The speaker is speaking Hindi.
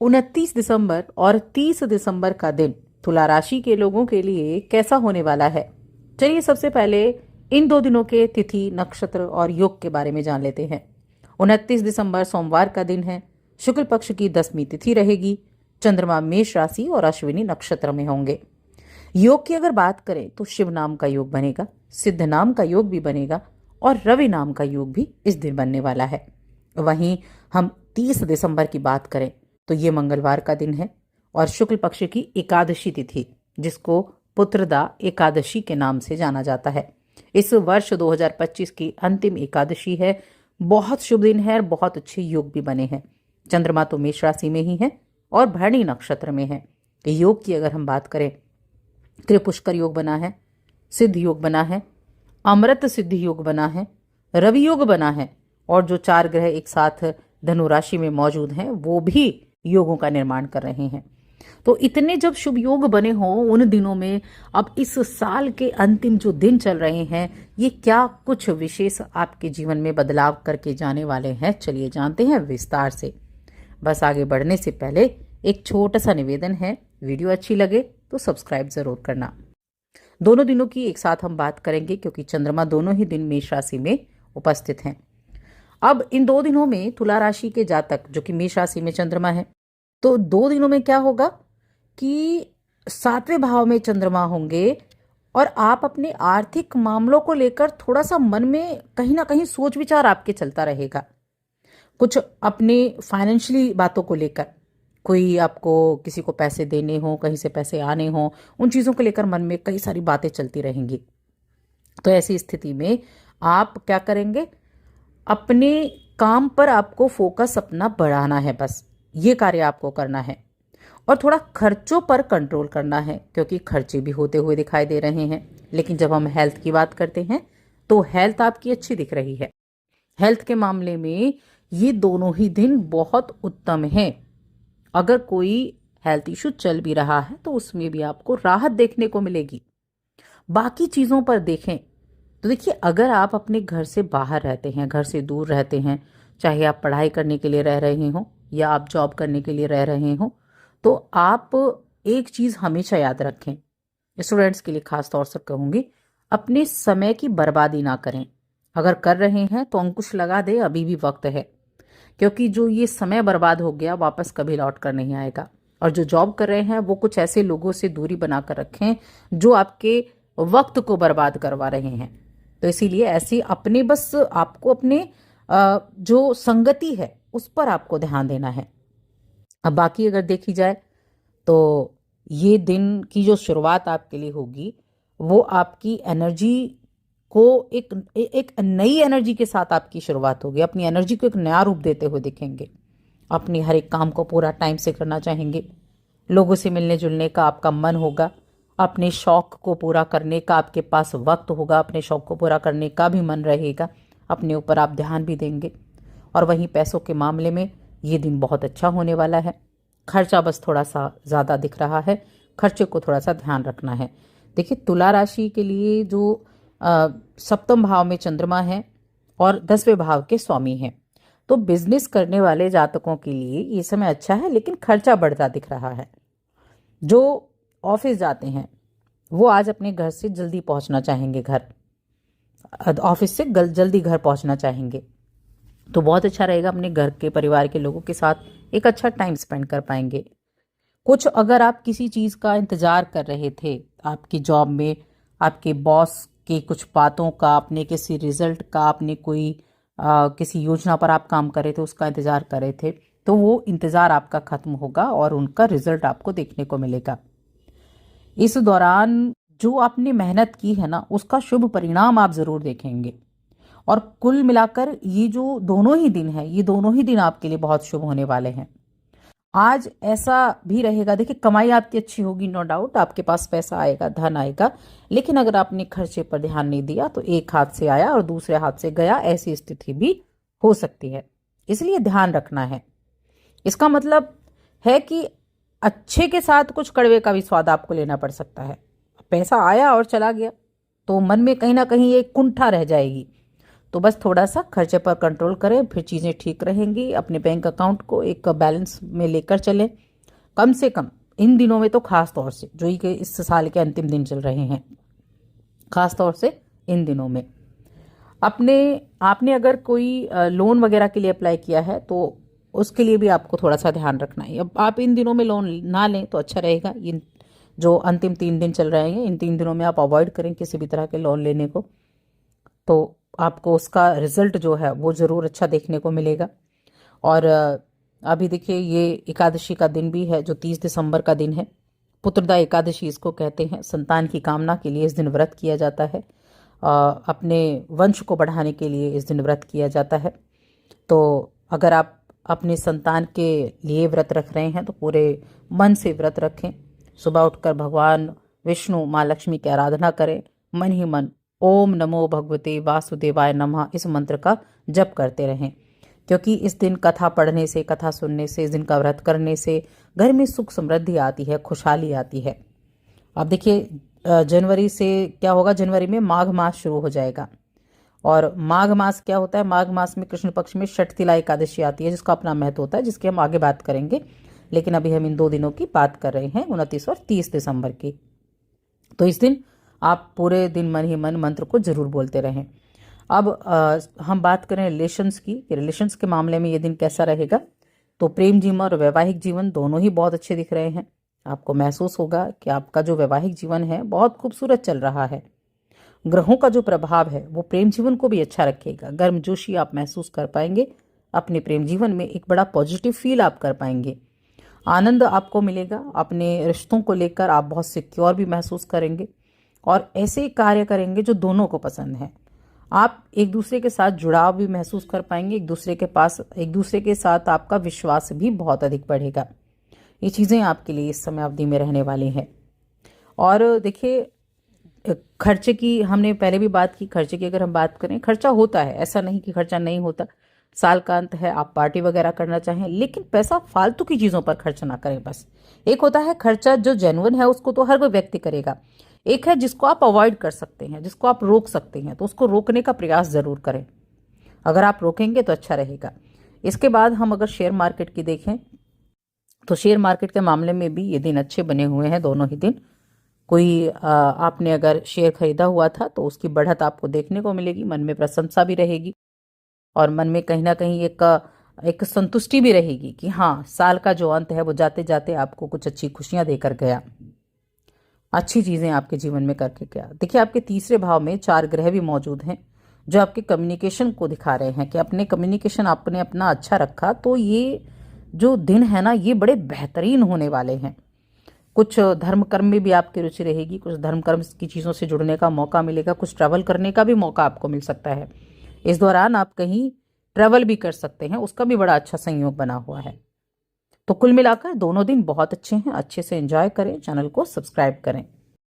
29 दिसंबर और 30 दिसंबर का दिन तुला राशि के लोगों के लिए कैसा होने वाला है। चलिए सबसे पहले इन दो दिनों के तिथि, नक्षत्र और योग के बारे में जान लेते हैं। 29 दिसंबर सोमवार का दिन है। शुक्ल पक्ष की 10वीं तिथि रहेगी। चंद्रमा मेष राशि और अश्विनी नक्षत्र में होंगे। योग की अगर बात करें तो शिव नाम का योग बनेगा, सिद्ध नाम का योग भी बनेगा और रवि नाम का योग भी इस दिन बनने वाला है। वहीं हम 30 दिसंबर की बात करें तो ये मंगलवार का दिन है और शुक्ल पक्ष की एकादशी तिथि, जिसको पुत्रदा एकादशी के नाम से जाना जाता है, इस वर्ष 2025 की अंतिम एकादशी है। बहुत शुभ दिन है और बहुत अच्छे योग भी बने हैं। चंद्रमा तो मेष राशि में ही है और भरणी नक्षत्र में है। योग की अगर हम बात करें, त्रिपुष्कर योग बना है, सिद्ध योग बना है, अमृत सिद्ध योग बना है, रवि योग बना है और जो 4 ग्रह एक साथ धनु राशि में मौजूद हैं वो भी योगों का निर्माण कर रहे हैं। तो इतने जब शुभ योग बने हों उन दिनों में अब इस साल के अंतिम जो दिन चल रहे हैं, ये क्या कुछ विशेष आपके जीवन में बदलाव करके जाने वाले हैं, चलिए जानते हैं विस्तार से। बस आगे बढ़ने से पहले एक छोटा सा निवेदन है, वीडियो अच्छी लगे तो सब्सक्राइब जरूर करना। दोनों दिनों की एक साथ हम बात करेंगे क्योंकि चंद्रमा दोनों ही दिन मेष राशि में उपस्थित हैं। अब इन 2 दिनों में तुला राशि के जातक जो कि मेष राशि में चंद्रमा है, तो 2 दिनों में क्या होगा कि 7वें भाव में चंद्रमा होंगे और आप अपने आर्थिक मामलों को लेकर थोड़ा सा मन में कहीं ना कहीं सोच विचार आपके चलता रहेगा। कुछ अपने फाइनेंशियली बातों को लेकर, कोई आपको किसी को पैसे देने हो, कहीं से पैसे आने हो, उन चीज़ों को लेकर मन में कई सारी बातें चलती रहेंगी। तो ऐसी स्थिति में आप क्या करेंगे, अपने काम पर आपको फोकस अपना बढ़ाना है, बस ये कार्य आपको करना है। और थोड़ा खर्चों पर कंट्रोल करना है क्योंकि खर्चे भी होते हुए दिखाई दे रहे हैं। लेकिन जब हम हेल्थ की बात करते हैं तो हेल्थ आपकी अच्छी दिख रही है। हेल्थ के मामले में ये दोनों ही दिन बहुत उत्तम हैं। अगर कोई हेल्थ इशू चल भी रहा है तो उसमें भी आपको राहत देखने को मिलेगी। बाकी चीज़ों पर देखें तो देखिए, अगर आप अपने घर से बाहर रहते हैं, घर से दूर रहते हैं, चाहे आप पढ़ाई करने के लिए रह रहे हो या आप जॉब करने के लिए रह रहे हो, तो आप एक चीज़ हमेशा याद रखें, स्टूडेंट्स के लिए खास तौर से कहूँगी, अपने समय की बर्बादी ना करें। अगर कर रहे हैं तो अंकुश लगा दे, अभी भी वक्त है, क्योंकि जो ये समय बर्बाद हो गया वापस कभी लौट कर नहीं आएगा। और जो जॉब कर रहे हैं वो कुछ ऐसे लोगों से दूरी बनाकर रखें जो आपके वक्त को बर्बाद करवा रहे हैं। तो इसीलिए ऐसी अपने बस आपको अपने जो संगति है उस पर आपको ध्यान देना है। अब बाकी अगर देखी जाए तो ये दिन की जो शुरुआत आपके लिए होगी वो आपकी एनर्जी को एक नई एनर्जी के साथ आपकी शुरुआत होगी। अपनी एनर्जी को एक नया रूप देते हुए दिखेंगे। अपनी हर एक काम को पूरा टाइम से करना चाहेंगे। लोगों से मिलने जुलने का आपका मन होगा। अपने शौक को पूरा करने का आपके पास वक्त होगा। अपने शौक को पूरा करने का भी मन रहेगा। अपने ऊपर आप ध्यान भी देंगे। और वहीं पैसों के मामले में ये दिन बहुत अच्छा होने वाला है। खर्चा बस थोड़ा सा ज़्यादा दिख रहा है, खर्चे को थोड़ा सा ध्यान रखना है। देखिए, तुला राशि के लिए जो 7वें भाव में चंद्रमा है और 10वें भाव के स्वामी हैं, तो बिजनेस करने वाले जातकों के लिए ये समय अच्छा है, लेकिन खर्चा बढ़ता दिख रहा है। जो ऑफिस जाते हैं वो आज अपने घर से जल्दी पहुंचना चाहेंगे, ऑफिस से जल्दी घर पहुंचना चाहेंगे, तो बहुत अच्छा रहेगा। अपने घर के परिवार के लोगों के साथ एक अच्छा टाइम स्पेंड कर पाएंगे। कुछ अगर आप किसी चीज़ का इंतज़ार कर रहे थे, आपकी जॉब में आपके बॉस की कुछ बातों का, आपने किसी रिजल्ट का, आपने कोई किसी योजना पर आप काम कर रहे थे, उसका इंतज़ार कर रहे थे, तो वो इंतज़ार आपका ख़त्म होगा और उनका रिजल्ट आपको देखने को मिलेगा। इस दौरान जो आपने मेहनत की है ना, उसका शुभ परिणाम आप ज़रूर देखेंगे। और कुल मिलाकर ये जो दोनों ही दिन है, ये दोनों ही दिन आपके लिए बहुत शुभ होने वाले हैं। आज ऐसा भी रहेगा, देखिए, कमाई आपकी अच्छी होगी, नो डाउट, आपके पास पैसा आएगा, धन आएगा, लेकिन अगर आपने खर्चे पर ध्यान नहीं दिया तो एक हाथ से आया और दूसरे हाथ से गया, ऐसी स्थिति भी हो सकती है। इसलिए ध्यान रखना है। इसका मतलब है कि अच्छे के साथ कुछ कड़वे का भी स्वाद आपको लेना पड़ सकता है। पैसा आया और चला गया तो मन में कहीं ना कहीं एक कुंठा रह जाएगी। तो बस थोड़ा सा खर्चे पर कंट्रोल करें, फिर चीज़ें ठीक रहेंगी। अपने बैंक अकाउंट को एक बैलेंस में लेकर चलें। कम से कम इन दिनों में तो खास तौर से, जो कि इस साल के अंतिम दिन चल रहे हैं, खास तौर से इन दिनों में आपने अगर कोई लोन वगैरह के लिए अप्लाई किया है तो उसके लिए भी आपको थोड़ा सा ध्यान रखना है। अब आप इन दिनों में लोन ना लें तो अच्छा रहेगा। इन जो अंतिम 3 दिन चल रहे हैं, इन 3 दिनों में आप अवॉइड करें किसी भी तरह के लोन लेने को, तो आपको उसका रिजल्ट जो है वो ज़रूर अच्छा देखने को मिलेगा। और अभी देखिए, ये एकादशी का दिन भी है जो 30 दिसंबर का दिन है। पुत्रदा एकादशी इसको कहते हैं। संतान की कामना के लिए इस दिन व्रत किया जाता है। अपने वंश को बढ़ाने के लिए इस दिन व्रत किया जाता है। तो अगर आप अपने संतान के लिए व्रत रख रहे हैं तो पूरे मन से व्रत रखें। सुबह उठकर भगवान विष्णु, माँ लक्ष्मी की आराधना करें। मन ही मन ओम नमो भगवते वासुदेवाय नमः इस मंत्र का जप करते रहें, क्योंकि इस दिन कथा पढ़ने से, कथा सुनने से, इस दिन का व्रत करने से घर में सुख समृद्धि आती है, खुशहाली आती है। अब देखिए, जनवरी से क्या होगा, जनवरी में माघ मास शुरू हो जाएगा। और माघ मास क्या होता है, माघ मास में कृष्ण पक्ष में षठतिला एकादशी आती है, जिसका अपना महत्व होता है, जिसकी हम आगे बात करेंगे। लेकिन अभी हम इन 2 दिनों की बात कर रहे हैं, 29 और 30 दिसंबर की। तो इस दिन आप पूरे दिन मन ही मन मंत्र को जरूर बोलते रहें। अब हम बात करें रिलेशंस की, कि रिलेशंस के मामले में ये दिन कैसा रहेगा। तो प्रेम जीवन और वैवाहिक जीवन दोनों ही बहुत अच्छे दिख रहे हैं। आपको महसूस होगा कि आपका जो वैवाहिक जीवन है बहुत खूबसूरत चल रहा है। ग्रहों का जो प्रभाव है वो प्रेम जीवन को भी अच्छा रखेगा। गर्मजोशी आप महसूस कर पाएंगे अपने प्रेम जीवन में, एक बड़ा पॉजिटिव फील आप कर पाएंगे। आनंद आपको मिलेगा। अपने रिश्तों को लेकर आप बहुत सिक्योर भी महसूस करेंगे और ऐसे कार्य करेंगे जो दोनों को पसंद है। आप एक दूसरे के साथ जुड़ाव भी महसूस कर पाएंगे। एक दूसरे के साथ आपका विश्वास भी बहुत अधिक बढ़ेगा। ये चीज़ें आपके लिए इस समय अवधि में रहने वाली हैं। और देखिए, खर्चे की हमने पहले भी बात की। खर्चे की अगर हम बात करें, खर्चा होता है, ऐसा नहीं कि खर्चा नहीं होता। साल का अंत है, आप पार्टी वगैरह करना चाहें, लेकिन पैसा फालतू की चीज़ों पर खर्च ना करें। बस एक होता है खर्चा जो जेन्युइन है, उसको तो हर कोई व्यक्ति करेगा। एक है जिसको आप अवॉइड कर सकते हैं, जिसको आप रोक सकते हैं, तो उसको रोकने का प्रयास ज़रूर करें। अगर आप रोकेंगे तो अच्छा रहेगा। इसके बाद हम अगर शेयर मार्केट की देखें तो शेयर मार्केट के मामले में भी ये दिन अच्छे बने हुए हैं, दोनों ही दिन। कोई आपने अगर शेयर खरीदा हुआ था तो उसकी बढ़त आपको देखने को मिलेगी। मन में प्रशंसा भी रहेगी और मन में कहीं ना कहीं एक संतुष्टि भी रहेगी कि हाँ, साल का जो अंत है वो जाते जाते आपको कुछ अच्छी खुशियां देकर गया, अच्छी चीज़ें आपके जीवन में करके गया। देखिए, आपके तीसरे भाव में 4 ग्रह भी मौजूद हैं जो आपके कम्युनिकेशन को दिखा रहे हैं कि अपने कम्युनिकेशन आपने अपना अच्छा रखा तो ये जो दिन है ना, ये बड़े बेहतरीन होने वाले हैं। कुछ धर्म कर्म में भी आपकी रुचि रहेगी, कुछ धर्म कर्म की चीज़ों से जुड़ने का मौका मिलेगा, कुछ ट्रैवल करने का भी मौका आपको मिल सकता है। इस दौरान आप कहीं ट्रैवल भी कर सकते हैं, उसका भी बड़ा अच्छा संयोग बना हुआ है। तो कुल मिलाकर दोनों दिन बहुत अच्छे हैं। अच्छे से एंजॉय करें, चैनल को सब्सक्राइब करें।